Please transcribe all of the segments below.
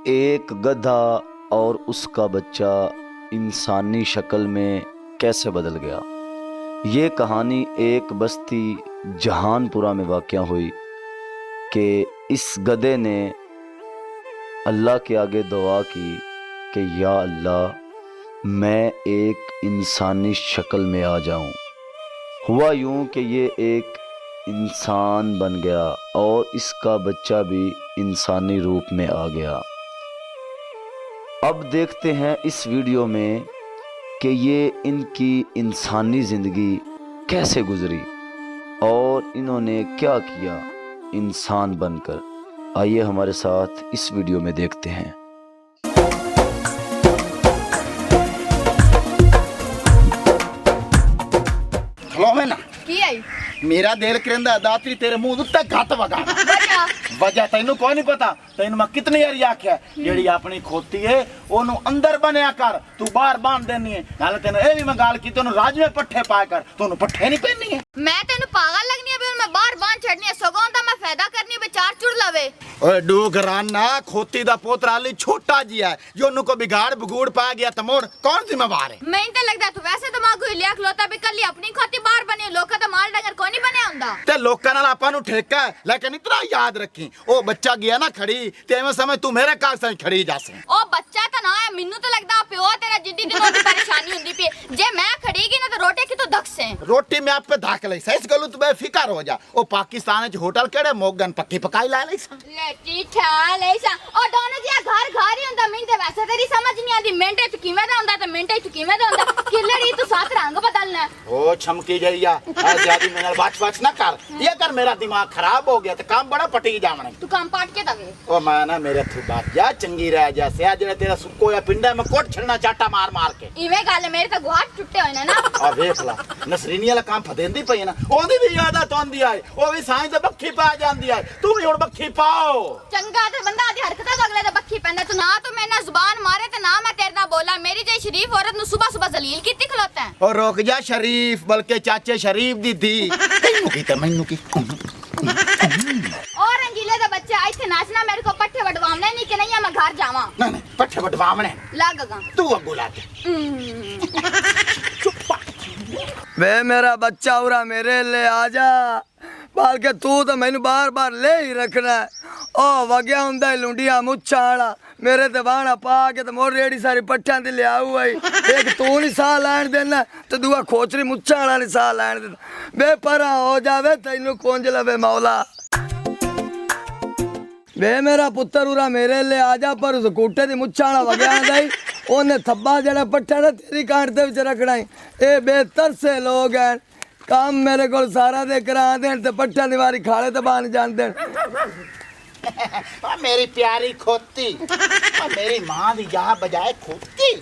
ایک گدھا اور اس کا بچہ انسانی شکل میں کیسے بدل گیا۔ یہ کہانی ایک بستی جہان پورہ میں واقع ہوئی کہ اس گدھے نے اللہ کے آگے دعا کی کہ یا اللہ میں ایک انسانی شکل میں آ جاؤں۔ ہوا یوں کہ یہ ایک انسان بن گیا اور اس کا بچہ بھی انسانی روپ میں آ گیا۔ اب دیکھتے ہیں اس ویڈیو میں کہ یہ ان کی انسانی زندگی کیسے گزری اور انہوں نے کیا کیا انسان بن کر۔ آئیے ہمارے ساتھ اس ویڈیو میں دیکھتے ہیں۔ کھلو میں نا کی آئی میرا دل کرندا داتری تیرے منہ تے گھٹ وگا وجہ تینوں کوئی نہیں پتا۔ تینوں میں کتنی یاری آکھیا جیڑی اپنی کھوتی ہے اونوں اندر بنیا کر، تو باہر باندھ دینی ہے۔ نال تینوں اے وی میں گل کی تینوں راج میں پٹھے پائے کر، تینوں پٹھے نہیں پہننی ہے۔ میں تینوں پاگل لگنی ہے میں باہر باندھ چھڑنی ہے، سگوں دا میں فائدہ کرنی ہے چار چڑ لوے۔ اوے ڈوگرانا کھوتی دا پوترا لی چھوٹا جیا ہے جو انہوں کو بگاڑ بگوڑ پا گیا تو موڑ کون ذمہ وار ہے؟ میں تے لگدا تو ویسے دماغ ہوئی لیا کھلوتا بھی کلی اپنی کھوتی باہر بنے لوکاں دا مال ڈنگر کوئی نہیں بنیا ہوندا۔ تے لوکاں نال آپاں نوں ٹھیکا ہے، لیکن اتنا یاد رکھی او بچہ گیا نا کھڑی تے میں سمجھ تو میرے کار سے کھڑی جاسے۔ او بچہ تا نہ ہے، مینوں تے لگدا پیو تیرا جدی دنوں دی پریشانی ہوندی پئی، جے میں کھڑی گی نا تے روٹی کی تو دکھ سے روٹی میں آپ پہ دھاک لئی سا، اس گلو تو بے فکر ہو جا۔ او پاکستان وچ ہوٹل کیڑے موگن پکی پکائی لے لئی سا۔ لیٹی ٹھا لئی سا او دونوں جیا گھر گھر ہی ہوندا، مین تے ویسے تیری سمجھ نہیں آندی منٹے چ کیویں دا ہوندا تے منٹے چ کیویں دا ہوندا۔ کلڑی تو ساتھ رنگ بدلنا ہے۔ او چھمکی جائیا اے زیادی میرے بچ بچ نہ کر، یہ کر میرا دماغ خراب ہو گیا تے کام بڑا پٹی جاونے۔ تو کام پاٹ کے دے او میں نا میرے تھو بات جا چنگی رہ جا سے جڑے تیرا سکو یا پنڈا میں کوٹ چھڑنا چاٹا مار مار کے۔ ایویں گل میرے تے گواٹ ٹٹے ہوئے نا۔ آ ویکھ لا نسرینی والا کام پھدیندی پئی نا، اودی بھی عادت ہوندی ہے، او بھی سائیں تے بکھی پا جاندی ہے، تو بھی ہن بکھی پاؤ۔ چنگا تے بندہ دی حرکتاں اگلے تے بکھی پیندا، تو نہ تو میں نہ زبان مارے تے نہ میں تیرے نال بولا۔ میری جے شریف عورت نو صبح صبح ذلیل کیتی کھلوتا ہے۔ اور روک جا شریف بلکہ چاچے شریف دی تھی تینوں کی تے مینوں کی۔ اور رنگیلے دا بچہ ایتھے ناچنا میرے کو پٹھے وڈواونے نہیں کہ نہیں میں گھر جاواں۔ نہیں پٹھے وڈواونے لگ گا تو اگو لا کے بے میرا بچہ اورا میرے لے آ جا، بلکہ تو مینوں بار بار لے ہی رکھنا ہے۔ او وگیا ہوندا ہے لنڈیاں مچھاں والا میرے تے بانا پا کے تے مور ریڑی ساری پٹھاں تے لیا ہوا ہے۔ ایک تو نہیں ساہ لین دینا تے دوسرا کھوچری مچھاں والا نہیں ساہ لین دینا۔ بے پرا ہو جاوے تینوں کونج لوے مولا۔ بے میرا پتر اورا میرے لے آ جا، پر اس کوٹے دی مچھاں والا وگیا ہوندا ہے اونے تھبا جڑا پٹھا نا تیری کانٹ دے وچ رکھنا ہے۔ اے بہتر سے لوگ ہیں، کام میرے کو سارا دے کرا دین تے پٹھا دیواری کھاڑے تے بان جان دین۔ میری پیاری کھوتی، میری ماں دی جا بجائے کھوتی۔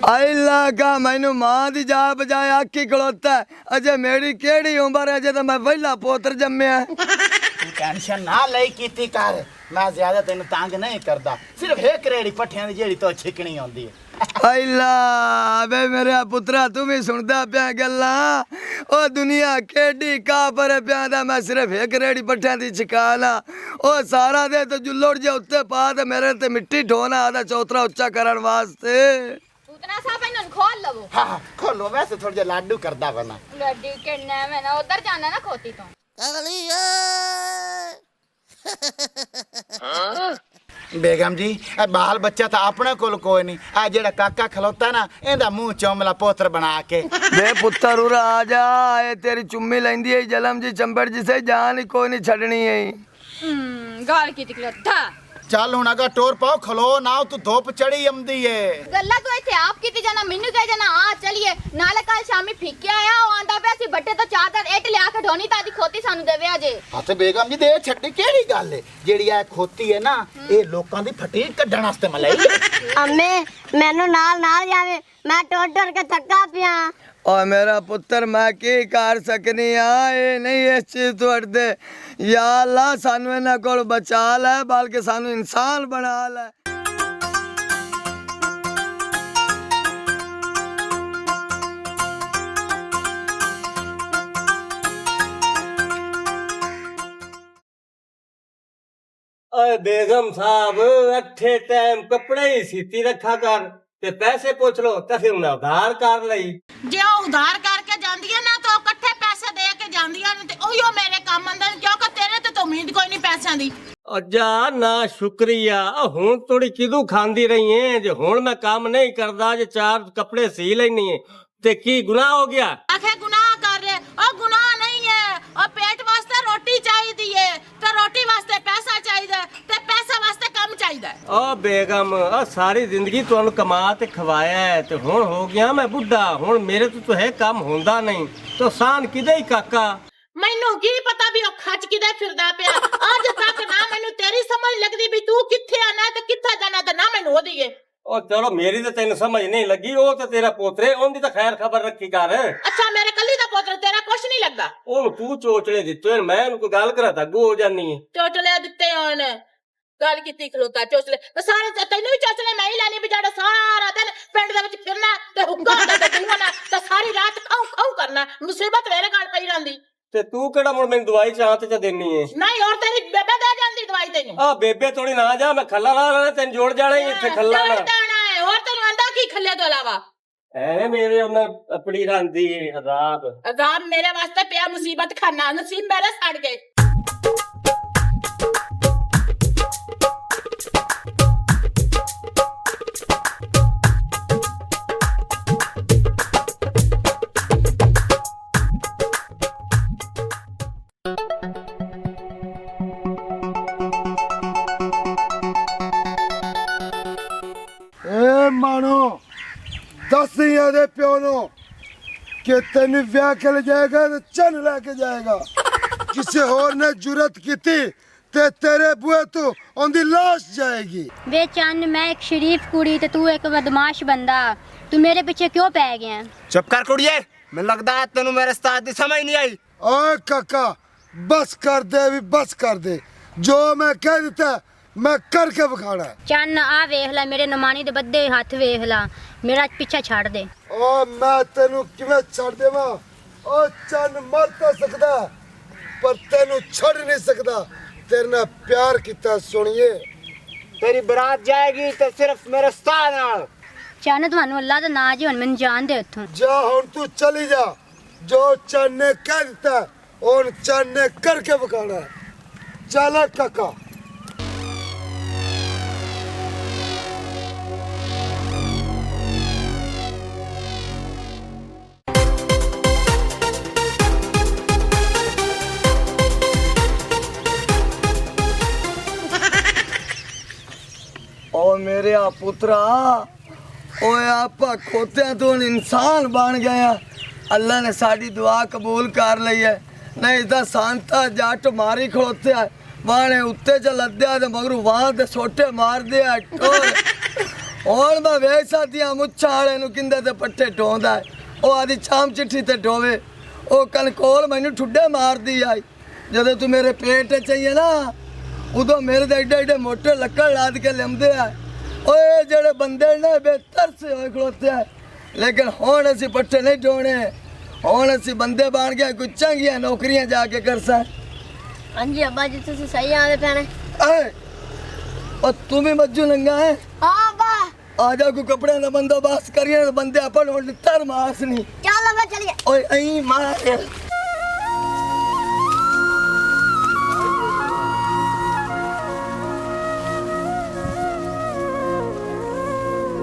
اللہ کا مینوں ماں دی جا بجائے آکی کھڑوتا ہے، اجے میری کیڑی عمر ہے، اجے تو میں ویلا پوتر جمیا ہے۔ تو ٹینشن نہ لئی کیتی کر، میں زیادہ تینوں تانگ نہیں کردا، صرف ایک ریڑی پٹھیاں دی جیڑی تو چھکنی ہوندی ہے۔ اللہ بے میرے پترا تم ہی سندا پیا گلاں، او دنیا کیڈی کافر ہے پیا دا، میں صرف ایک ریڑی پٹھیاں دی چھکانا، او سارا دے تو جلوڑ جے اتے پا دے میرے تے مٹی ڈھونا آدھا چوترا اچا کرن واسطے۔ اتنا سا پہنن کھول لو۔ ہاں کھولو، ویسے تھوڑا جا لاڈو کردا بنا۔ لڈی کرنا میں نا ادھر جانا نا کھوتی تو۔ بیگم جی اے بال بچہ تا اپنے کول کوئی نہیں، اے جڑا کاکا کھلوتا نا ایندا منہ چوملا پوتر بنا کے۔ بے پتر اورا آ جا، اے تیری چمی لیندی ہے جلم جی چمبڑ جی سے جان ہی کوئی نہیں چھڑنی ہے۔ گال کی تکلوتا چل ہن اگر ٹور پاؤ کھلو نہ تو دھوپ چڑھی امدی ہے۔ گلا تو ایتھے آپ کیتی جانا مینوں کہے جانا آ چلیے، نالے کل شامی پھیکیا آیا او آندا پیا سی بٹے تو چادر اٹ لیا کے ڈھونی تا دی کھوتی سانو دیوے اجے۔ ہاں تے بیگم جی دے چھٹی کیڑی گل ہے، جیڑی اے کھوتی ہے نا اے لوکاں دی پھٹی کڈھن واسطے ملائی ہے۔ امی مینوں نال نال جاوے، میں ٹر ٹر کے تھکا پیا۔ اور میرا پتر میں کی کر سکنی ہاں، اے نہیں اس چیز تو ہٹ دے۔ یا اللہ سانو انہاں کول بچا لے، بلکہ سانو انسان بنا لے۔ ਓਏ ਬੇਗਮ ਸਾਹਿਬ ਅੱਠੇ ਟਾਈਮ ਕੱਪੜੇ ਹੀ ਸੀਤੀ ਰੱਖਾ ਕਰ ਤੇ ਪੈਸੇ ਪੁੱਛ ਲੋ ਤਾਂ ਫਿਰ ਉਹਨਾਂ ਉਧਾਰ ਕਰ ਲਈ। ਜੇ ਉਹ ਉਧਾਰ ਕਰਕੇ ਜਾਂਦੀਆਂ ਨਾ ਤਾਂ ਉਹ ਇਕੱਠੇ ਪੈਸੇ ਦੇ ਕੇ ਜਾਂਦੀਆਂ ਨੇ ਤੇ ਉਹੀਓ ਮੇਰੇ ਕੰਮ ਆਉਂਦੇ ਨੇ, ਕਿਉਂਕਿ ਤੇਰੇ ਤੇ ਤਾਂ ਉਮੀਦ ਕੋਈ ਨਹੀਂ ਪੈਸਿਆਂ ਦੀ। ਅੱਜਾ ਨਾ ਸ਼ੁਕਰੀਆ, ਹੁਣ ਥੋੜੀ ਕਿਦੋਂ ਖਾਂਦੀ ਰਹੀ ਏ, ਜੇ ਹੁਣ ਮੈਂ ਕੰਮ ਨਹੀਂ ਕਰਦਾ, ਜੇ ਚਾਰ ਕੱਪੜੇ ਸੀ ਲੈਣੀ ਏ ਤੇ ਕੀ ਗੁਨਾਹ ਹੋ ਗਿਆ? ਆਖੇ ਗੁਨਾਹ ਕਰ ਲੈ, ਉਹ ਗੁਨਾਹ ਨਹੀਂ ਹੈ, ਉਹ ਪੇਟ ਵਾਸਤੇ ਰੋਟੀ ਚਾਹੀਦੀ ਏ ਤੇ ਰੋਟੀ ਵਾਸਤੇ ਪੈਸਾ ਚਾਹੀਦਾ ਤੇ ਪੈਸਾ ਵਾਸਤੇ ਕੰਮ ਚਾਹੀਦਾ। ਓ ਬੇਗਮ ਆ ਸਾਰੀ ਜ਼ਿੰਦਗੀ ਤੁਹਾਨੂੰ ਕਮਾ ਤੇ ਖਵਾਇਆ ਹੈ ਤੇ ਹੁਣ ਹੋ ਗਿਆ ਮੈਂ ਬੁੱਢਾ, ਹੁਣ ਮੇਰੇ ਤੋਂ ਹੈ ਕੰਮ ਹੁੰਦਾ ਨਹੀਂ ਤਾਂ ਸਾਨ ਕਿਦੇ ਹੀ ਕਾਕਾ। ਮੈਨੂੰ ਕੀ ਪਤਾ ਵੀ ਉਹ ਖੱਚ ਕਿਦੇ ਫਿਰਦਾ ਪਿਆ, ਅੱਜ ਤੱਕ ਨਾ ਮੈਨੂੰ ਤੇਰੀ ਸਮਝ ਲੱਗਦੀ ਵੀ ਤੂੰ ਕਿੱਥੇ ਆਣਾ ਤੇ ਕਿੱਥੇ ਜਾਣਾ ਤੇ ਨਾ ਮੈਨੂੰ ਉਹਦੀ ਏ। ਉਹ ਚਲੋ ਮੇਰੀ ਤਾਂ ਤੈਨੂੰ ਸਮਝ ਨਹੀਂ ਲੱਗੀ, ਉਹ ਤਾਂ ਤੇਰਾ ਪੋਤਰੇ, ਉਹਦੀ ਤਾਂ ਖੈਰ ਖਬਰ ਰੱਖੀ ਕਰ। ਅੱਛਾ ਮੇਰੇ ਕੱਲੀ ਦਾ ਪੁੱਤਰ, ਤੇਰਾ ਕੁਛ ਨਹੀਂ ਲੱਗਦਾ? ਉਹਨੂੰ ਤੂੰ ਚੋਚਲੇ ਦਿੱਤੇ, ਮੈਂ ਉਹਨੂੰ ਕੋਈ ਗੱਲ ਕਰਾਂ ਤਾਂ ਅੱਗੋਂ ਹੋ ਜਾਨੀ ਹੈ। ਚੋਚਲੇ ਦਿੱਤੇ ਹੋਣ, ਗੱਲ ਕੀਤੀ ਖਲੋਤਾ ਚੋਚਲੇ, ਸਾਰੇ ਤੈਨੂੰ ਵੀ ਚੋਚਲੇ ਮੈਂ ਹੀ ਲੈਣੀ ਵੀ ਜਿਹੜਾ ਸਾਰਾ ਦਿਨ ਪਿੰਡ ਦੇ ਵਿੱਚ ਫਿਰਨਾ ਤੇ ਹੁੱਗਾ ਹੁੰਦਾ ਤੇ ਤੂੰ ਨਾ ਤੇ ਸਾਰੀ ਰਾਤ ਖਾਉ ਖਾਉ ਕਰਨਾ, ਮੁਸੀਬਤ ਮੇਰੇ ਨਾਲ ਪਈ ਰਹਿੰਦੀ। ਤੇ ਤੂੰ ਕਿਹੜਾ ਮੁੜ ਮੈਨੂੰ ਦਵਾਈ ਚਾਹ ਤੇ ਦੇਣੀ ਏ? ਨਹੀਂ ਹੋਰ ਤੇਰੀ ਬੇਬੇ ਦੇ ਜਾਂਦੀ ਦਵਾਈ ਤੈਨੂੰ। ਆ ਬੇਬੇ ਥੋੜੀ ਨਾ ਜਾ, ਮੈਂ ਖੱਲਾ ਲਾ ਲੈਣਾ, ਤੈਨੂੰ ਜੋੜ ਜਾਣਾ ਹੀ ਇੱਥੇ ਖੱਲਾ ਨਾ। ਹੋਰ ਤੈਨੂੰ ਆਂਦਾ ਕੀ ਖੱਲੇ ਤੋਂ ਇਲਾਵਾ? ਐ ਮੇਰੇ ਉਹਨਾਂ ਆਪਣੀ ਰਾਂਦੀ ਏ ਆਜ਼ਾਦ। ਅਜ਼ਾਬ ਮੇਰੇ ਵਾਸਤੇ ਪਿਆ ਮੁਸੀਬਤ ਖਾਨਾ, ਨਸੀਬ ਮੇਰੇ ਸੜ ਗਏ। ਏ ਮਾਣੋ ਦੱਸ ਇਹਦੇ ਪਿਓ ਨੂੰ ਕਿ ਤੈਨੂੰ ਵਿਆਹ ਕੇ ਲੈ ਜਾਏਗਾ ਤੇ ਚੰਨ ਲੈ ਕੇ ਜਾਏਗਾ। ਕਿਸੇ ਹੋਰ ਨੇ ਜੁਰਤ ਕੀਤੀ ਤੇ ਤੇਰੇ ਬੂਹੇ ਤੋਂ ਉਹਦੀ ਲਾਸ਼ ਜਾਏਗੀ। ਵੇ ਚੰਨ ਮੈਂ ਇੱਕ ਸ਼ਰੀਫ ਕੁੜੀ ਤੇ ਤੂੰ ਇੱਕ ਬਦਮਾਸ਼ ਬੰਦਾ, ਤੂੰ ਮੇਰੇ ਪਿੱਛੇ ਕਿਉਂ ਪੈ ਗਿਆ? ਚੁੱਪ ਕਰ ਕੁੜੀਏ, ਮੈਨੂੰ ਲੱਗਦਾ ਤੈਨੂੰ ਮੇਰੇ ਉਸਤਾਦ ਦੀ ਸਮਝ ਨਹੀਂ ਆਈ। ਓਏ ਕਾਕਾ ਬਸ ਕਰ ਦੇ, ਵੀ ਬਸ ਕਰ ਦੇ, ਜੋ ਮੈਂ ਕਹਿ ਦਿੱਤਾ ਮੈਂ ਕਰਕੇ ਵਿਖਾਣਾ। ਚੰਨ ਆ ਵੇਖ ਲੈ, ਮੇਰੇ ਨਮਾਨੀ ਦੇ ਬੱਦੇ ਹੱਥ ਵੇਖ ਲੈ, ਮੇਰਾ ਪਿੱਛਾ ਛੱਡ ਦੇ। ਓ ਮੈਂ ਤੈਨੂੰ ਕਿਵੇਂ ਛੱਡ ਦੇਵਾਂ? ਓ ਚੰਨ ਮਰ ਤਾਂ ਸਕਦਾ ਪਰ ਤੈਨੂੰ ਛੱਡ ਨਹੀਂ ਸਕਦਾ, ਤੇਰੇ ਨਾਲ ਪਿਆਰ ਕੀਤਾ ਸੁਣੀਏ। ਤੇਰੀ ਬਰਾਤ ਜਾਏਗੀ ਤੇ ਸਿਰਫ ਮੇਰੇ ਉਸਤਾਦ ਨਾਲ। ਚੰਨ ਤੁਹਾਨੂੰ ਅੱਲਾ ਦਾ ਨਾਂ ਜੀ, ਹੁਣ ਮੈਨੂੰ ਜਾਣ ਦੇ ਉੱਥੋਂ। ਜਾ ਹੁਣ ਤੂੰ ਚਲੀ ਜਾ, ਜੋ ਚੰਨ ਨੇ ਕਹਿ ਦਿੱਤਾ ਹੁਣ ਚੰਨ ਨੇ ਕਰਕੇ ਵਿਖਾਣਾ। ਚੱਲ ਕਾਕਾ। ਓ ਮੇਰੇ ਆ ਪੁੱਤਰਾ, ਓਏ ਆਪਾਂ ਖੋਤਿਆਂ ਤੋਂ ਇਨਸਾਨ ਬਣ ਗਏ ਆ। ਅੱਲਾ ਨੇ ਸਾਡੀ ਦੁਆ ਕਬੂਲ ਕਰ ਲਈ ਹੈ, ਨਹੀਂ ਤਾਂ ਸੰਤਾ ਜੱਟ ਮਾਰੀ ਖਲੋਤਿਆ ਵਾਣੇ ਉੱਤੇ ਚ ਲੱਦਿਆ ਤੇ ਮਗਰੂ ਵਾਹ ਤੇ ਸੋਟੇ ਮਾਰਦੇ ਆ ਟੋਰ। ਹੁਣ ਮੈਂ ਵੇਖ ਸਕਦੀਆਂ ਮੁੱਛਾਂ ਵਾਲੇ ਨੂੰ ਕਿੰਦੇ ਤੇ ਪੱਠੇ ਢੋਂਦਾ, ਉਹ ਆਦੀ ਚਾਮ ਚਿੱਠੀ ਤੇ ਢੋਵੇ, ਉਹ ਕਨਕੋਲ ਮੈਨੂੰ ਠੁੱਡੇ ਮਾਰਦੀ ਆਈ। ਜਦੋਂ ਤੂੰ ਮੇਰੇ ਪੇਟ ਚ ਆਈਏ ਨਾ ਉਦੋਂ ਮੇਰੇ ਦੇ ਏਡੇ ਏਡੇ ਮੋਟੇ ਲੱਕੜ ਲਾਦ ਕੇ ਲਿਆਉਂਦੇ ਆ। ਓਏ ਜਿਹੜੇ ਬੰਦੇ ਨੇ ਬੇਤਰ ਸੇ ਹੋਏ ਖਲੋਤੇ ਆ, ਲੇਕਿਨ ਹੁਣ ਅਸੀਂ ਪੱਠੇ ਨਹੀਂ ਢੋਣੇ, ਹੁਣ ਅਸੀਂ ਬੰਦੇ ਬਣ ਗਏ, ਕੋਈ ਚੰਗੀਆਂ ਨੌਕਰੀਆਂ ਜਾ ਕੇ ਕਰਸਾਂ। ਹਾਂਜੀ ਅੱਬਾ ਜੀ ਤੁਸੀਂ ਸਹੀ ਆਦੇ ਪੈਣੇ। ਏ ਉਹ ਤੂੰ ਵੀ ਮੱਜੂ ਨੰਗਾ ਹੈ? ਹਾਂ ਅੱਬਾ। ਆ ਜਾ ਕੋਈ ਕੱਪੜਿਆਂ ਦਾ ਬੰਦੋਬਸਤ ਕਰੀਏ, ਬੰਦੇ ਆਪਾਂ ਨੂੰ ਨਿੱਤਰ ਮਾਰਸ ਨਹੀਂ। ਚੱਲ ਅੱਬਾ ਚਲੀਏ। ਓਏ ਐਂ ਮਾਰ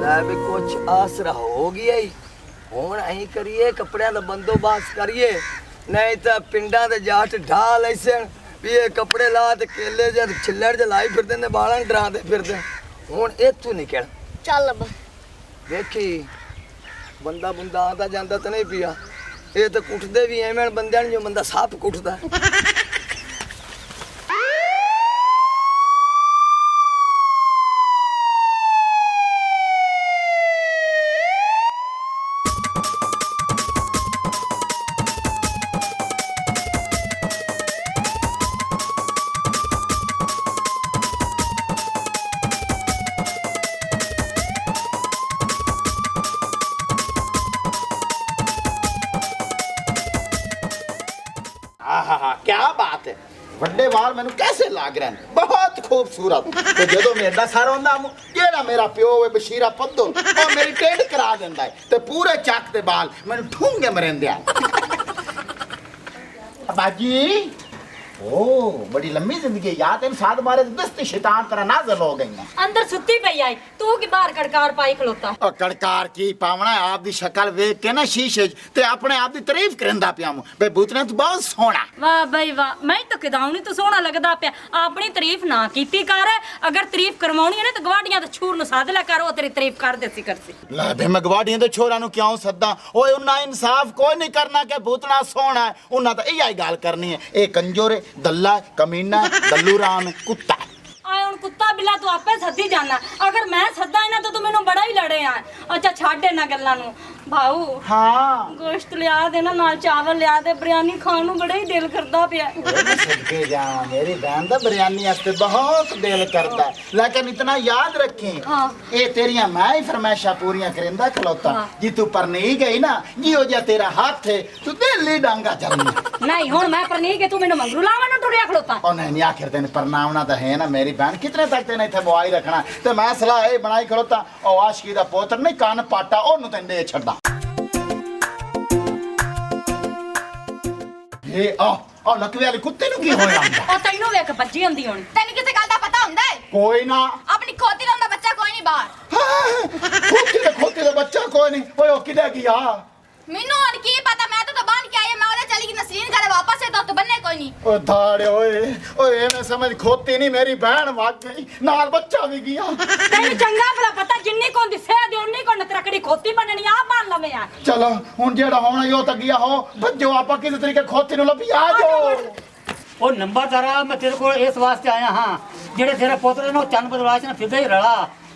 ਲੈ ਵੀ ਕੁਛ ਆਸਰਾ ਹੋ ਗਿਆ ਈ। ਹੁਣ ਅਸੀਂ ਕਰੀਏ ਕੱਪੜਿਆਂ ਦਾ ਬੰਦੋਬਸਤ ਕਰੀਏ, ਨਹੀਂ ਤਾਂ ਪਿੰਡਾਂ ਦੇ ਜੱਟ ਢਾਲ ਐਸੇ ਵੀ ਇਹ ਕੱਪੜੇ ਲਾ ਤੇ ਕੇਲੇ ਜਦ ਛਿੱਲੜ ਚ ਲਾਈ ਫਿਰਦੇ ਨੇ, ਬਾਲਾਂ ਨੂੰ ਡਰਾਉਂਦੇ ਫਿਰਦੇ। ਹੁਣ ਇੱਥੋਂ ਨਿਕਲ। ਚੱਲ ਅੱਬਾ। ਵੇਖੀ ਬੰਦਾ ਬੁੰਦਾ ਆਉਂਦਾ ਜਾਂਦਾ ਤਾਂ ਨਹੀਂ ਪਿਆ, ਇਹ ਤਾਂ ਕੁੱਟਦੇ ਵੀ ਐਵੇਂ ਬੰਦਿਆਂ ਨੂੰ ਜੋ ਬੰਦਾ ਸੱਪ ਕੁੱਟਦਾ। आहा क्या बात है, बड़े बाल मैंने कैसे लाग रहे हैं, बहुत खूबसूरत ते जदों मेरा सर होंदा जेड़ा मेरा प्यो है बशीरा पद्दो ओ मेरी टेढ़ करा देंदा है ते पूरे चक दे बाल मैनू ठूंगे मरेंदे बाजी ओ बड़ी लंबी जिंदगी है यार तेन साथ मारे दस्ती शैतान तरह नाज़िल हो गई हैं अंदर सुत्ती पई आई तू की बाहर कड़कार पाई खलोता ओ कड़कार की पावना आप दी शक्ल वेख के ना शीशे ते अपने आप दी तारीफ करंदा पिया हूं बे भूतने तू बहुत सोहना वाह भाई वाह मैं तो किदाउनी तू सोहना लगदा पिया अपनी तारीफ ना कीती कर अगर तारीफ करवाउणी है ना तो गवाडियां ते छूर नु साध ला कर ओ तेरी तारीफ कर देसी करसी ले बे मैं गवाडियां दे छोरा नु क्यों सद्दा ओए उन्ना इंसाफ कोई नहीं करना के भूतना सोहना है उन्ना तो यही गल करनी है ए कंजोरे दल्ला कमीना दल्लू राम कुत्ता आए हुन कुत्ता बिल्ला तू आपे सद्दी जाना अगर मैं सद्दा ही ना तो तू मेनू बड़ा ही लड़े आ अच्छा छाड़ ना गल्लां नु भाऊ हाँ गोश्त लिया दे ना नाल चावल लिया दे बिरयानी खाण नु बड़ा ही दिल करदा पिया सदके जा मेरी बहन दा बिरयानी वास्ते बहुत दिल करदा लेकिन इतना याद रखें हाँ। ए तेरियां मैं ही फरमाइशा पूरियां करेंदा खलोता जी तू पर नहीं गई ना जी हो जा तेरा हाथ है तू दिल्ली डांगा चलनी नहीं हुन मैं पर नहीं के तू मेनू मंगरू लावा ना टुरिया खलोता ओ नहीं आखिर तेन परनावना तो है ना मेरी बहन कितने तक तेने इथे बुआई रखना ते मैं सलाह ए बनाई खलोता ओ आशिकी दा पोतर नहीं कान पाटा ओनू तेन दे छड्डा ये आ लकवे वाले कुत्ते नु की होया ओ तैनू वेख भज्जी हुंदी हुन ਤੈਨੂੰ ਕਿਸੇ ਗੱਲ ਦਾ ਪਤਾ ਹੁੰਦਾ ਹੈ कोई ना ਆਪਣੀ ਖੋਤੀ ਦਾ ਹੁੰਦਾ ਬੱਚਾ ਕੋਈ ਨਹੀਂ ਬਾਹਰ खोते दा बच्चा कोई नहीं ओए ओ किदे गया ਮੈਨੂੰ ਹੁਣ ਕੀ ਪਤਾ ਮੈਂ ਤਾਂ ਬਾਹਰ ਕੇ ਆਈ ਮੈਂ ਉਹਦੇ ਚਲੀ ਗਈ ਨਸਰੀਨ ਘਰੇ ਵਾਪਸ ਹੈ ਤਾਂ ਬੰਨੇ ਕੋਈ ਨਹੀਂ ओ धाड़े ओए मैं समझ खोती नहीं मेरी बहन भाग गई नाल बच्चा भी गया ਤੈਨੂੰ ਚੰਗਾ ਭਲਾ ਪਤਾ ਜਿੰਨੀ ਕੋ ਦਿਸੇ ਦੀ ਉਨੀ ਕੋ ਨਤਰਕੜੀ ਖੋਤੀ ਬਣਨੀ ਆ ਬਣ ਲਵੇਂ ਆ चलो हुन जेड़ा होना यो तक गया हो भज्जो आपा किसी तरीके खोती नु लभी आ जाओ ਉਹ ਨੰਬਰਦਾਰਾ ਮੈਂ ਤੇਰੇ ਕੋਲ ਇਸ ਵਾਸਤੇ ਆਇਆ ਹਾਂ ਜਿਹੜੇ ਤੇਰੇ ਪੁੱਤਰ ਨੇ ਉਹ ਚੰਨ ਬਦਲਾਸ਼ ਨਾਲ ਫਿਰਦਾ ਹੀ ਰਲਾ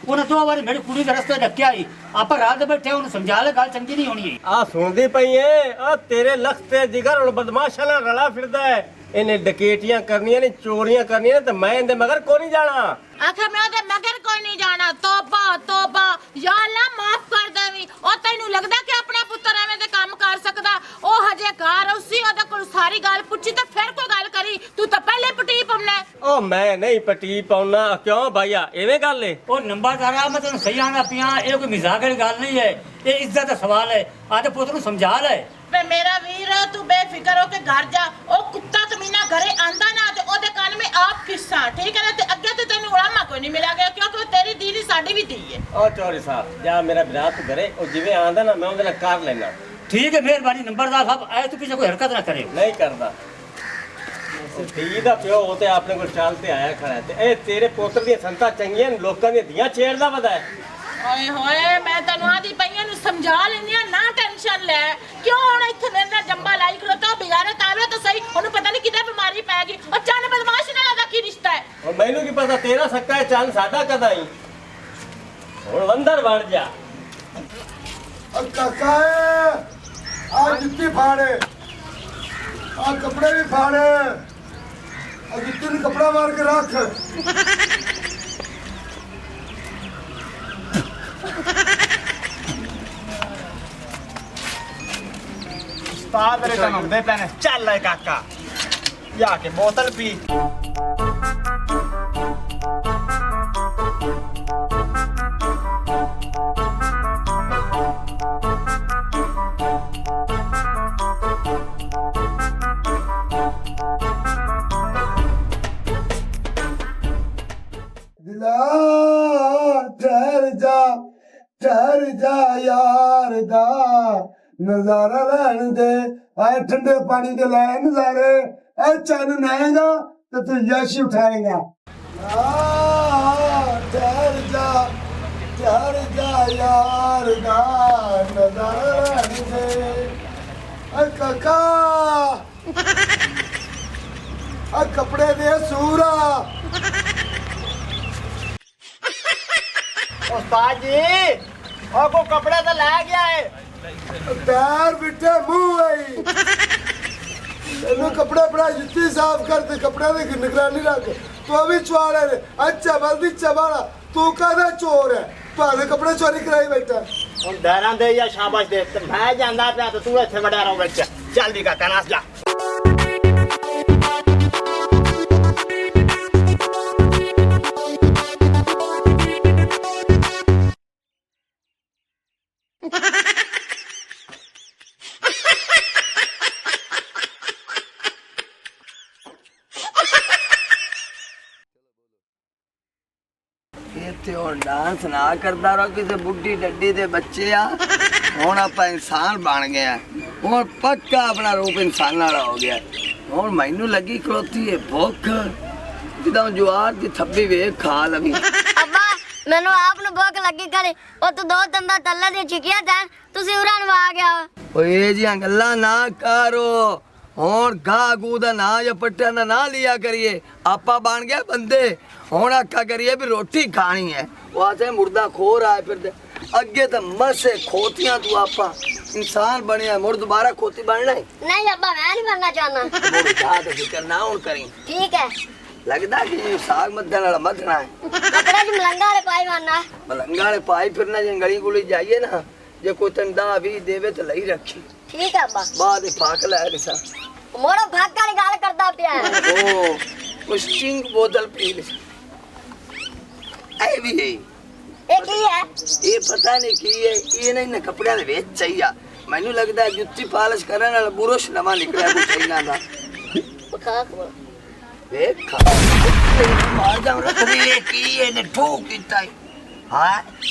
ਉਹਨੇ ਦੋ ਵਾਰੀ ਮੇਰੀ ਕੁੜੀ ਦੇ ਰਸਤੇ ਡੱਕਿਆ ਹੀ ਆਪਾਂ ਰਾਤ ਦੇ ਬੈਠੇ ਉਹਨੂੰ ਸਮਝਾ ਲੈ ਗੱਲ ਚੰਗੀ ਨਹੀਂ ਹੋਣੀ ਆ ਸੁਣਦੀ ਪਈ ਏ ਆ ਤੇਰੇ ਲਖਤ ਤੇ ਜਿਗਰ ਹੁਣ ਬਦਮਾਸ਼ਾਂ ਨਾਲ ਰਲਾ ਫਿਰਦਾ ਹੈ ਇਹਨੇ ਡਕੇਟੀਆਂ ਕਰਨੀਆਂ ਨੇ ਚੋਰੀਆਂ ਕਰਨੀਆਂ ਨੇ ਤੇ ਮੈਂ ਇਹਦੇ ਮਗਰ ਕੋਈ ਨਹੀਂ ਜਾਣਾ ਆਖੇ ਮੈਂ ਉਹਦੇ ਮਗਰ ਕੋਈ ਨਹੀਂ ਜਾਣਾ ਤੋਬਾ ਤੋਬਾ ਯਾ ਅੱਲਾ ਮਾਫ ਕਰ ਦੇਵੀਂ ਉਹ ਤੈਨੂੰ ਲੱਗਦਾ ਕਿ ਆਪਣਾ ਪੁੱਤਰ ਐਵੇਂ ਦੇ ਕੰਮ ਕਰ ਸਕਦਾ ਉਹ ਹਜੇ ਘਰ ਉਸੀ ਉਹਦੇ ਕੋਲ ਸਾਰੀ ਗੱਲ ਪੁੱਛੀ ਤੇ ਫਿਰ ਕੋਈ ਗੱਲ ਕਰੀ ਤੂੰ ਤਾਂ ਪਹਿਲੇ ਪਟੀ ਪਵਨਾ ਉਹ ਮੈਂ ਨਹੀਂ ਪਟੀ ਪਾਉਣਾ ਕਿਉਂ ਭਾਈਆ ਐਵੇਂ ਗੱਲ ਏ ਉਹ ਨੰਬਰਦਾਰਾ ਮੈਂ ਤੈਨੂੰ ਸਹੀ ਆਂਦਾ ਪਿਆ ਇਹ ਕੋਈ ਮਜ਼ਾਕ ਵਾਲੀ ਗੱਲ ਨਹੀਂ ਹੈ ਇਹ ਇੱਜ਼ਤ ਦਾ ਸਵਾਲ ਹੈ ਆਦੇ ਪੁੱਤਰ ਨੂੰ ਸਮਝਾ ਲੈ ਵੇ ਮੇਰਾ ਵੀਰ ਤੂੰ ਬੇਫਿਕਰ ਹੋ ਕੇ ਘਰ ਜਾ ਉਹ ਕੁੱਤਾ ਕਮੀਨਾ ਘਰੇ ਆਂਦਾ ਨਾ ਤੇ ਉਹਦੇ ਕੰਨ ਮੇ ਆਪ ਕਿੱਸਾ ਠੀਕ ਹੈ ਨਾ ਤੇ ਅੱਗੇ ਤੇ ਤੈਨੂੰ ਉਲਾਮਾ ਕੋਈ ਨਹੀਂ ਮਿਲਾਗਾ ਕਿਉਂਕਿ ਉਹ ਤੇਰੀ ਦੀਦੀ ਸਾਡੀ ਵੀ ਦੀ ਹੈ ਉਹ ਚੋਰੀ ਸਾਹਿਬ ਜਾ ਮੇਰਾ ਵਿਰਾਤ ਤੂੰ ਘਰੇ ਉਹ ਜਿਵੇਂ ਆਂਦਾ ਨਾ ਮੈਂ ਉਹਦੇ ਨਾਲ ਕਰ ਲੈਣਾ ਠੀਕ ਹੈ ਮਿਹਰਬਾਨੀ ਨੰਬਰਦਾਰ ਸਾਹਿਬ ਐ ਤੂੰ ਪਿੱਛੇ ਕੋਈ ਹਰਕਤ ਨਾ ਕਰਿਓ ਨਹੀਂ ਕਰਦਾ ਧੀ ਦਾ ਪਿਓ ਉਹ ਤੇ ਆਪਣੇ ਕੋਲ ਚਾਲ ਤੇ ਆਇਆ ਖੜਾ ਹੈ ਤੇ ਇਹ ਤੇਰੇ ਪੁੱਤਰ ਦੀਆਂ ਸੰਤਾਂ ਚੰਗੀਆਂ ਨੇ ਲੋਕਾਂ ਦੀਆਂ ਧੀਆਂ ਛੇੜਦਾ ਵਦਾ ਹੈ ਓਏ ਹੋਏ ਮੈਂ ਤੈਨੂੰ ਆਦੀ ਪਈਆਂ ਨੂੰ ਸਮਝਾ ਲੈਂਦੀ ਆ ਨਾ ਟੈਨਸ਼ਨ ਲੈ ਕਿਉਂ ਹੁਣ ਇੱਥੇ ਮੇਰੇ ਨਾਲ ਜੰਬਾ ਲਾਈ ਖਲੋਤਾ ਬਿਗਾਰੇ ਤਾਵੇ ਤਾਂ ਸਹੀ ਉਹਨੂੰ ਪਤਾ ਨਹੀਂ ਕਿੱਦਾਂ ਬਿਮਾਰੀ ਪੈ ਗਈ ਉਹ ਚੰਨ ਬਦਮਾਸ਼ ਨਾਲ ਦਾ ਕੀ ਰਿਸ਼ਤਾ ਹੈ ਉਹ ਮੈਨੂੰ ਕੀ ਪਤਾ ਤੇਰਾ ਸੱਕਾ ਹੈ ਚੰਨ ਸਾਡਾ ਕਦਾ ਹੀ ਹੁਣ ਅੰਦਰ ਵੜ ਜਾ काका आ जुत्ती फाड़े आ कपड़े भी फाड़े आ जुत्ती ने कपड़ा मार के रख उस्ताद रे तन दे पैने चल ले काका या के बोतल पी दिला ठहर जा यार दा नजारा लैन दे आए ठंडे पानी के लाए नजारे ऐ चन नहाएगा तो तू यश उठाएगा ठहर जा यार दा नजारा लैन दे ऐ काका आ कपड़े दे सूरा उस्ताद जी और को कपड़े तो ला गया है पैर बिठे मुंह आई तेनू कपड़े पड़ा जुत्ती साफ कर दे कपड़े की निगरानी रख तू अभी चुआड़ा है अच्छा बल्दी चबाड़ा तू कहना चोर है तुहाडे कपड़े चोरी कराई बैठा ਹੁਣ ਦਾਰਾਂ ਦੇ ਜਾਂ ਸ਼ਾਬਾਸ਼ ਦੇ ਤੇ ਮੈਂ ਜਾਂਦਾ ਪਿਆ ਤੇ ਤੂੰ ਇੱਥੇ ਵੜਿਆ ਰਹੋ ਵਿੱਚ ਜਲਦੀ ਕਾਕਾ ਨਾਸ ਜਾ ਹੁਣ ਡਾਂਸ ਨਾ ਕਰਦਾ ਰੋ ਕਿਸੇ ਬੁੱਢੀ ਡੱਡੀ ਦੇ ਬੱਚੇ ਆ ਹੁਣ ਆਪਾਂ ਇਨਸਾਨ ਬਣ ਗਏ ਆ ਹੁਣ ਪੱਕਾ ਆਪਣਾ ਰੂਪ ਇਨਸਾਨ ਵਾਲਾ ਹੋ ਗਿਆ ਹੁਣ ਮੈਨੂੰ ਲੱਗੀ ਖਲੋਤੀ ਏ ਭੁੱਖ ਜਦੋਂ ਜਵਾਰ ਦੀ ਥੱਬੀ ਵੇਖ ਖਾ ਲਵੀ ਅੱਬਾ ਮੈਨੂੰ ਆਪ ਨੂੰ ਭੁੱਖ ਲੱਗੀ ਕਰੇ ਉਹ ਤੂੰ 2 ਦੰਦਾਂ ਤੱਲੇ ਦੀਆਂ ਚਿਕੀਆਂ ਤਾਂ ਤੁਸੀਂ ਉਰਾਂ ਨੂੰ ਆ ਗਿਆ ਓਏ ਇਹ ਜੀਆਂ ਗੱਲਾਂ ਨਾ ਕਰੋ ਹੁਣ ਗਾਹ ਗੂ ਦਾ ਨਾਂ ਜਾਂ ਪੱਟਿਆਂ ਦਾ ਨਾਂ ਲਿਆ ਕਰੀਏ ਆਪਾਂ ਬਣ ਗਏ ਬੰਦੇ ਹੁਣ ਆਖਾ ਕਰੀਏ ਵੀ ਰੋਟੀ ਖਾਣੀ ਹੈ ਉਹ ਆਸੇ ਮੁਰਦਾ ਖੋਰ ਆਏ ਫਿਰਦੇ ਅੱਗੇ ਤਾਂ ਮਸੇ ਖੋਤੀਆਂ ਤੂੰ ਆਪਾਂ ਇਨਸਾਨ ਬਣਿਆ ਮੁਰ ਦੁਬਾਰਾ ਖੋਤੀ ਬਣਨਾ ਹੈ ਨਹੀਂ ਅੱਬਾ ਮੈਂ ਨਹੀਂ ਬਣਨਾ ਚਾਹਨਾ ਮੁਰ ਜਾ ਤੇ ਫਿਕਰ ਨਾ ਹੁਣ ਕਰੀ ਠੀਕ ਹੈ ਲੱਗਦਾ ਕਿ ਸਾਗ ਮੱਧਣ ਵਾਲਾ ਮੱਧਣਾ ਹੈ ਕੱਪੜੇ ਚ ਮਲੰਗਾ ਵਾਲੇ ਪਾਈ ਮਾਰਨਾ ਮਲੰਗਾ ਵਾਲੇ ਪਾਈ ਫਿਰਨਾ ਜੇ ਗਲੀ ਗੁਲੀ ਜਾਈਏ ਨਾ ਜੇ ਕੋਈ ਤੰਦਾ ਵੀ ਦੇਵੇ ਤਾਂ ਲਈ ਰੱਖੀ ਠੀਕ ਹੈ ਅੱਬਾ ਬਾਅਦ ਹੀ ਫਾਕ ਲੈ ਲਿਸਾ ਮੋੜੋ ਭਾਗ ਵਾਲੀ ਗੱਲ ਕਰਦਾ ਪਿਆ ਉਹ ਸਟਿੰਗ ਬੋਤਲ ਪੀ ਲਈ ਇਹ ਵੀ ਹੈ ਇਹ ਕੀ ਹੈ ਇਹ ਪਤਾ ਨਹੀਂ ਕੀ ਹੈ ਇਹ ਨਹੀਂ ਨਾ ਕੱਪੜਿਆਂ ਦੇ ਵਿੱਚ ਚਾਹੀਆ ਮੈਨੂੰ ਲੱਗਦਾ ਹੈ ਜੁੱਤੀ ਪਾਲਿਸ਼ ਕਰਨ ਵਾਲਾ ਬੁਰਸ਼ ਨਵਾਂ ਨਿਕਲਿਆ ਕੋਈ ਚਾਈਨਾ ਦਾ ਖਾ ਵੇਖ ਮਾਰ ਜਾ ਰੱਖ ਦੇ ਇਹ ਕੀ ਹੈ ਨੇ ਠੋਕ ਦਿੱਤਾ ਹੈ ਹਾਂ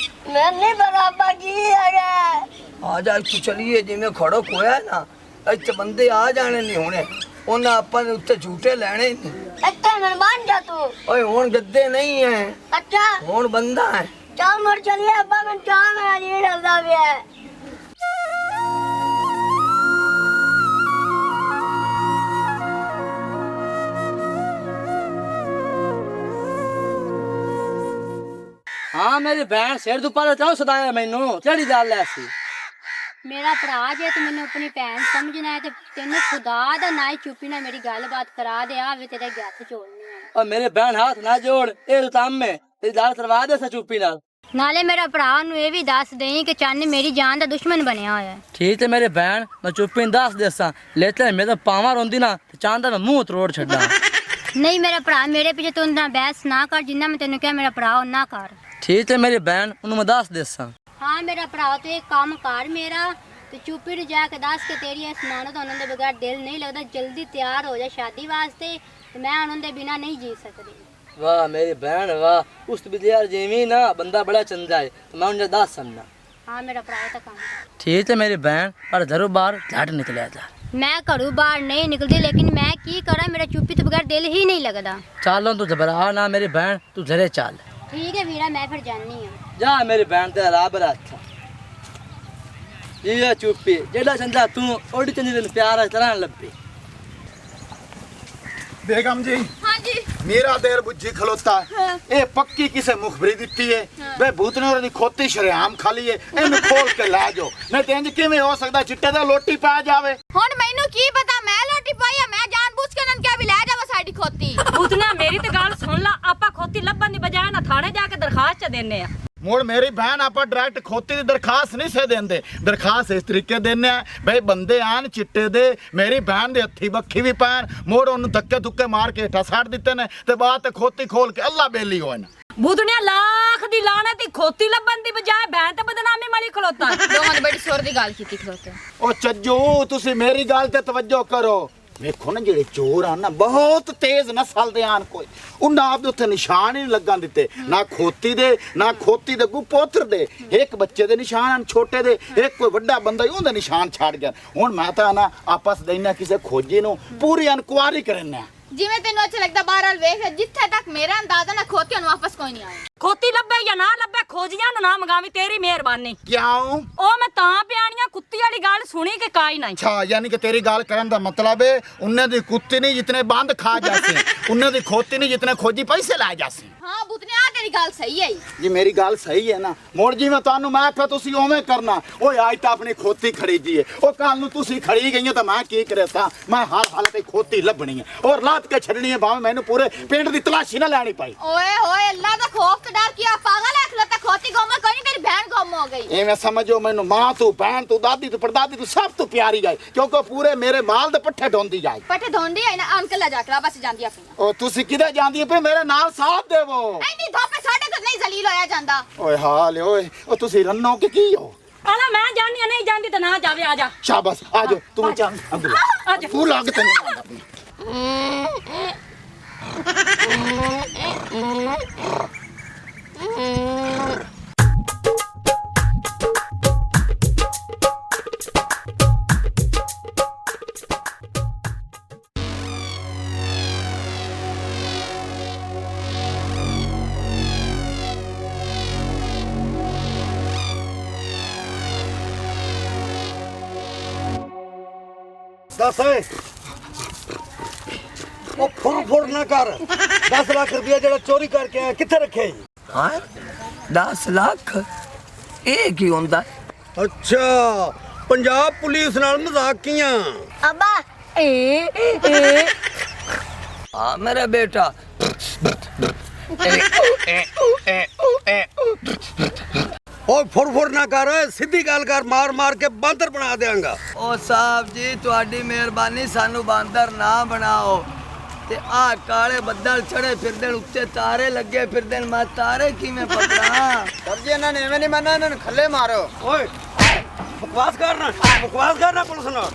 ਮੈਂ ਨਹੀਂ ਬਰਾਬਰ ਕੀ ਹੈਗਾ ਆ ਜਾ ਇੱਥੇ ਚਲੀਏ ਜਿਵੇਂ ਖੜੋ ਕੋਇਆ ਨਾ ਇੱਥੇ ਬੰਦੇ ਆ ਜਾਣੇ ਨਹੀਂ ਹੁਣੇ ਉਹਨਾਂ ਆਪਾਂ ਨੇ ਉੱਤੇ ਝੂਟੇ ਲੈਣੇ ਨਹੀਂ ਅੱਛਾ ਮੈਂ ਬਣ ਜਾ ਤੂੰ ਓਏ ਹੁਣ ਗੱਦੇ ਨਹੀਂ ਹੈ ਅੱਛਾ ਹੁਣ ਬੰਦਾ ਹੈ ਚੱਲ ਮੁੜ ਚਲੀਏ ਅੱਬਾ ਮੈਂ ਚਾਹ ਮੇਰਾ ਜੀ ਡਲਦਾ ਪਿਆ ਹਾਂ ਮੇਰੀ ਭੈਣ ਸਿਰ ਤੋਂ ਪਰ ਚਾਹ ਸਦਾਇਆ ਮੈਨੂੰ ਕਿਹੜੀ ਗੱਲ ਐ ਸੀ ਮੇਰਾ ਭਰਾ ਜੇ ਤੂੰ ਮੈਨੂੰ ਆਪਣੀ ਭੈਣ ਸਮਝਣਾ ਹੈ ਤੇ ਤੈਨੂੰ ਖੁਦਾ ਦਾ ਨਾ ਹੀ ਚੁੱਪੀ ਨਾਲ ਮੇਰੀ ਗੱਲਬਾਤ ਕਰਾ ਦੇ ਆਵੇ ਤੇਰੇ ਹੱਥ ਜੋੜਨੇ ਆ ਓ ਮੇਰੇ ਭੈਣ ਹੱਥ ਨਾ ਜੋੜ ਇਹ ਕੰਮ ਹੈ ਤੇ ਗੱਲ ਕਰਵਾ ਦੇ ਸ ਚੁੱਪੀ ਨਾਲ ਨਾਲੇ ਮੇਰਾ ਭਰਾ ਨੂੰ ਇਹ ਵੀ ਦੱਸ ਦੇਈ ਕਿ ਚੰਨ ਮੇਰੀ ਜਾਨ ਦਾ ਦੁਸ਼ਮਣ ਬਣਿਆ ਹੋਇਆ ਹੈ ਠੀਕ ਹੈ ਮੇਰੇ ਭੈਣ ਮੈਂ ਚੁੱਪੀ ਨੂੰ ਦੱਸ ਦੇਸਾਂ ਲੇਤੇ ਮੈਂ ਤਾਂ ਪਾਵਾਂ ਰੋਂਦੀ ਨਾ ਤੇ ਚਾਂਦ ਦਾ ਮੈਂ ਮੂੰਹ ਤਰੋੜ ਛੱਡਾਂ ਨਹੀਂ ਮੇਰਾ ਭਰਾ ਮੇਰੇ ਪਿੱਛੇ ਤੂੰ ਨਾ ਬਹਿਸ ਨਾ ਕਰ ਜਿੰਨਾ ਮੈਂ ਤੈਨੂੰ ਕਿਹਾ ਮੇਰਾ ਭਰਾ ਉਹਨਾਂ ਕਰ ਠੀਕ ਹੈ ਮੇਰੀ ਭੈਣ ਉਹਨੂੰ ਮੈਂ ਦੱਸ ਦੇਸਾਂ ਹਾਂ ਮੇਰਾ ਭਰਾ ਤੂੰ ਇੱਕ ਕੰਮ ਕਰ ਮੇਰਾ ਤੇ ਚੁੱਪੀ ਨੂੰ ਜਾ ਕੇ ਦੱਸ ਕੇ ਤੇਰੀ ਇਸ ਨਾਨੋ ਤਾਂ ਉਹਨਾਂ ਦੇ ਬਗੈਰ ਦਿਲ ਨਹੀਂ ਲੱਗਦਾ ਜਲਦੀ ਤਿਆਰ ਹੋ ਜਾ ਸ਼ਾਦੀ ਵਾਸਤੇ ਤੇ ਮੈਂ ਉਹਨਾਂ ਦੇ ਬਿਨਾ ਨਹੀਂ ਜੀ ਸਕਦੀ ਵਾਹ ਮੇਰੀ ਭੈਣ ਵਾਹ ਉਸ ਵਿਦਿਆਰ ਜਿਵੇਂ ਨਾ ਬੰਦਾ ਬੜਾ ਚੰਗਾ ਹੈ ਤੇ ਮੈਂ ਉਹਨੂੰ ਦੱਸ ਸਮਝਣਾ ਹਾਂ ਮੇਰਾ ਭਰਾ ਤਾਂ ਕੰਮ ਕਰ ਠੀਕ ਹੈ ਮੇਰੀ ਭੈਣ ਪਰ ਘਰੋਂ ਬਾਹਰ ਝਟ ਨਿਕਲਿਆ ਜਾ ਮੈਂ ਘਰੋਂ ਬਾਹਰ ਨਹੀਂ ਨਿਕਲਦੀ ਲੇਕਿਨ ਮੈਂ ਕੀ ਕਰਾਂ ਮੇਰਾ ਚੁੱਪੀ ਤੋਂ ਬਗੈਰ ਦਿਲ ਹੀ ਨਹੀਂ ਲੱਗਦਾ ਚੱਲੋਂ ਤੂੰ ਘਬਰਾ ਨਾ ਮੇਰੀ ਭੈਣ ਤੂੰ ਜ਼ਰੇ ਚੱਲ ਠੀਕ ਹੈ ਵੀਰਾ ਮੈਂ ਫਿਰ ਜਾਣੀ ਆ ਜਾ ਮੇਰੀ ਭੈਣ ਤੇ ਰੱਬ ਰੱਖਾ ਇਹ ਚੁੱਪੀ ਜਿਹੜਾ ਚੰਦਾ ਤੂੰ ਉਹਦੀ ਚੰਦੀ ਤੈਨੂੰ ਪਿਆਰ ਤਰ੍ਹਾਂ ਲੱਭੇ बेगम जी हाँ जी मेरा देर बुझी खलोता है ए पक्की किसे मुखबरी दिती है वे भूतने और खोती शरेआम खाली है इन्हें खोल के ला जो नहीं तो इंज किवें हो सकदा चिट्टे दा लोटी पा जावे ਹੁਣ ਮੈਨੂੰ ਕੀ ਪਤਾ ਮੈਂ ਲੋਟੀ ਪਾਈ ਆ ਮੈਂ ਜਾਣਬੁੱਝ ਕੇ ਨਨ ਕਿਹਾ ਵੀ ਲੈ ਜਾਵਾ ਸਾਡੀ ਖੋਤੀ ਉਤਨਾ ਮੇਰੀ ਤੇ ਗੱਲ ਸੁਣ ਲਾ ਆਪਾਂ ਖੋਤੀ ਲੱਭਣ ਦੀ ਬਜਾਏ ਨਾ ਥਾਣੇ ਜਾ ਕੇ ਦਰਖਾਸਤ ਚ ਦੇਨੇ ਆ मोड़ मेरी बहन आप डायरेक्ट खोती की दरखास्त नहीं से देंदे दरखास्त इस तरीके देने भाई बंदे आन चिट्टे दे मेरी बहन दे हथी बखी भी पैन मोड़ उन्हें धक्के धुक्के मार के हेठा साट दिते ने ते बात खोती खोल के अल्लाह बेली होए ना ਬੁੱਧਣਿਆ ਲੱਖ ਦੀ ਲਾਣਤ ਦੀ ਖੋਤੀ ਲੱਭਣ ਦੀ ਬਜਾਏ ਭੈਣ ਤੇ ਬਦਨਾਮੀ ਵਾਲੀ ਖਲੋਤਾ ਦੋਵਾਂ ਨੇ ਬੜੀ ਸੁਰ ਦੀ ਗੱਲ ਕੀਤੀ ਖਲੋਤੇ ओ चज्जू तुसी मेरी गल ते तवज्जो करो ਵੇਖੋ ਨਾ ਜਿਹੜੇ ਚੋਰ ਆ ਨਾ ਬਹੁਤ ਤੇਜ਼ ਨਸਲ ਦੇ ਆਨ ਕੋਈ ਉਹਨਾਂ ਆਪ ਦੇ ਉੱਤੇ ਨਿਸ਼ਾਨ ਹੀ ਨਹੀਂ ਲੱਗਣ ਦਿੱਤੇ ਨਾ ਖੋਤੀ ਦੇ ਨਾ ਖੋਤੀ ਦੇ ਅੱਗੋਂ ਪੋਤਰ ਦੇ ਇੱਕ ਬੱਚੇ ਦੇ ਨਿਸ਼ਾਨ ਹਨ ਛੋਟੇ ਦੇ ਇੱਕ ਕੋਈ ਵੱਡਾ ਬੰਦਾ ਹੀ ਉਹਦੇ ਨਿਸ਼ਾਨ ਛੱਡ ਗਿਆ ਹੁਣ ਮੈਂ ਤਾਂ ਨਾ ਆਪਸ ਦੇਣਾ ਕਿਸੇ ਖੋਜੀ ਨੂੰ ਪੂਰੀ ਇਨਕੁਆਰੀ ਕਰਨਾ ਜਿਵੇਂ ਤੈਨੂੰ ਅੱਛਾ ਲੱਗਦਾ ਬਹਰਾਲ ਵੇਖ ਜਿੱਥੇ ਤੱਕ ਮੇਰਾ ਅੰਦਾਜ਼ਾ ਨਾ ਖੋਤੀਆਂ ਨੂੰ ਵਾਪਸ ਕੋਈ ਨਹੀਂ ਆਇਆ ਖੋਤੀ ਲੱਭੇ ਜਾਂ ਨਾ ਲੱਭੇ ਖੋਜੀਆਂ ਨੂੰ ਨਾ ਮੰਗਾਵੀਂ ਤੇਰੀ ਮਿਹਰਬਾਨੀ ਕਿਉਂ ਉਹ ਮੈਂ ਤਾਂ ਪਿਆਣੀਆਂ ਕੁੱਤੀ ਵਾਲੀ ਗੱਲ ਸੁਣੀ ਕਿ ਕਾਈ ਨਹੀਂ अच्छा यानी कि तेरी गाल करन दा मतलब है उन्ने दी कुत्ती नहीं जितने बंद खा जासे उन्ने दी खोती नहीं जितने खोजी पैसे ला जासे ਹਾਂ ਬੁੱਤਨੇ ਆ ਤੇਰੀ ਗੱਲ ਸਹੀ ਹੈ जी मेरी गाल सही है ना मोड़ जी मैं तानू मैं आखा तुसी ओवें करना ओए आज तो अपनी खोती खरीदी है ओ कल नु तुसी खड़ी गई तो मैं की करे सा मैं हर हालत खोती लभनी है और लात के छड़नी है भावे मैनू पूरे पिंड दी तलाशी ना लेनी पाई ਓਏ ਹੋਏ ਅੱਲਾ ਦਾ ਖੌਫ ਤੇ ਡਰ ਕੀ ਆ ਪਾਗਲ ਹੈ ਖਲੋਤਾ ਖੋਤੀ ਗੁੰਮ ਕੋਈ ਨਹੀਂ ਤੇਰੀ ਬਹਿਨ ਗੁੰਮ ਹੋ ਗਈ ए मैं समझो मैनू मां तू बहन तू दादी तू परदादी तू सब तू प्यारी जाए क्योंकि पूरे मेरे माल दे पट्ठे ढोंदी जाए ਪੱਠੇ ਧੋਂਦੀ ਆਈ ਨਾ ਅੰਕਲ ਲਾ ਜਾ ਕੇ ਬਸ ਜਾਂਦੀ ਆ ਪਈਆਂ ओ तुसी किधर जांदी है पे मेरे नाल साथ देवो ਐਨੀ ਧੋਪੇ ਸਾਡੇ ਤੋਂ ਨਹੀਂ ਜ਼ਲੀਲ ਹੋਇਆ ਜਾਂਦਾ ओए हाल ओए ओ तुसी रन्नो के की हो ਆਲਾ ਮੈਂ ਜਾਣੀ ਨਹੀਂ ਜਾਂਦੀ ਤਾਂ ਨਾ ਜਾਵੇ ਆ ਜਾ शाबाश आ जाओ तुम चल ਆ ਜਾ तू लाग तन्ने दस है ओ फुर ना कर 10 लाख रुपया जेड़ा चोरी करके आया किथे रखे ਹਾਂ 10 ਲੱਖ ਇਹ ਕੀ ਹੁੰਦਾ अच्छा पंजाब पुलिस नाल मजाक किया अब्बा ਹਾਂ ਮੇਰਾ ਬੇਟਾ ओ फुर ना कर सीधी गल कर मार मार के बांदर बना देंगा ਉਹ ਸਾਹਿਬ ਜੀ ਤੁਹਾਡੀ ਮਿਹਰਬਾਨੀ ਸਾਨੂੰ ਬਾਂਦਰ ਨਾ ਬਣਾਓ ਤੇ ਆਹ ਕਾਲੇ ਬੱਦਲ ਚੜੇ ਫਿਰਦੇ ਨੇ, ਉੱਤੇ ਤਾਰੇ ਲੱਗੇ ਫਿਰਦੇ ਨੇ, ਮੈਂ ਤਾਰੇ ਕਿਵੇਂ ਪਕੜਾਂ सर जी इन्होंने एवं नहीं मना इन्होंने खल्ले मारो ओए बकवास करना पुलिस नाल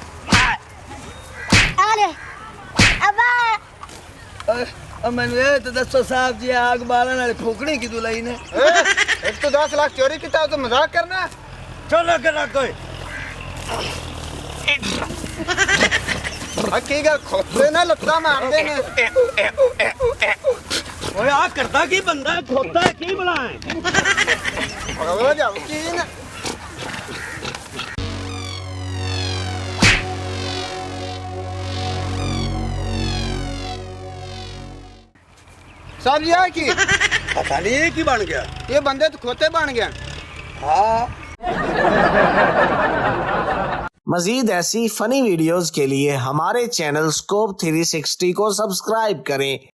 अरे अब्बा ਮੈਨੂੰ ਇਹ ਤਾਂ ਦੱਸੋ ਸਾਹਿਬ ਜੀ ਆਗ ਬਾਲਣ ਵਾਲੀ ਫੂਕਣੀ ਕਿਦੋਂ ਲਈ ਨੇ एक तो 10 लाख चोरी किया तो मजाक करना चल आगे रख गए की गल खोते ना लत्ता मारते ने ओए आ करता की बंदा खोता है की भला है हो जाओ की ना सर ये की पता नहीं ये की बन गया ये बंदे तो खोते बन गए हाँ मजीद ऐसी फनी वीडियोस के लिए हमारे चैनल स्कोप 360 को सब्सक्राइब करें।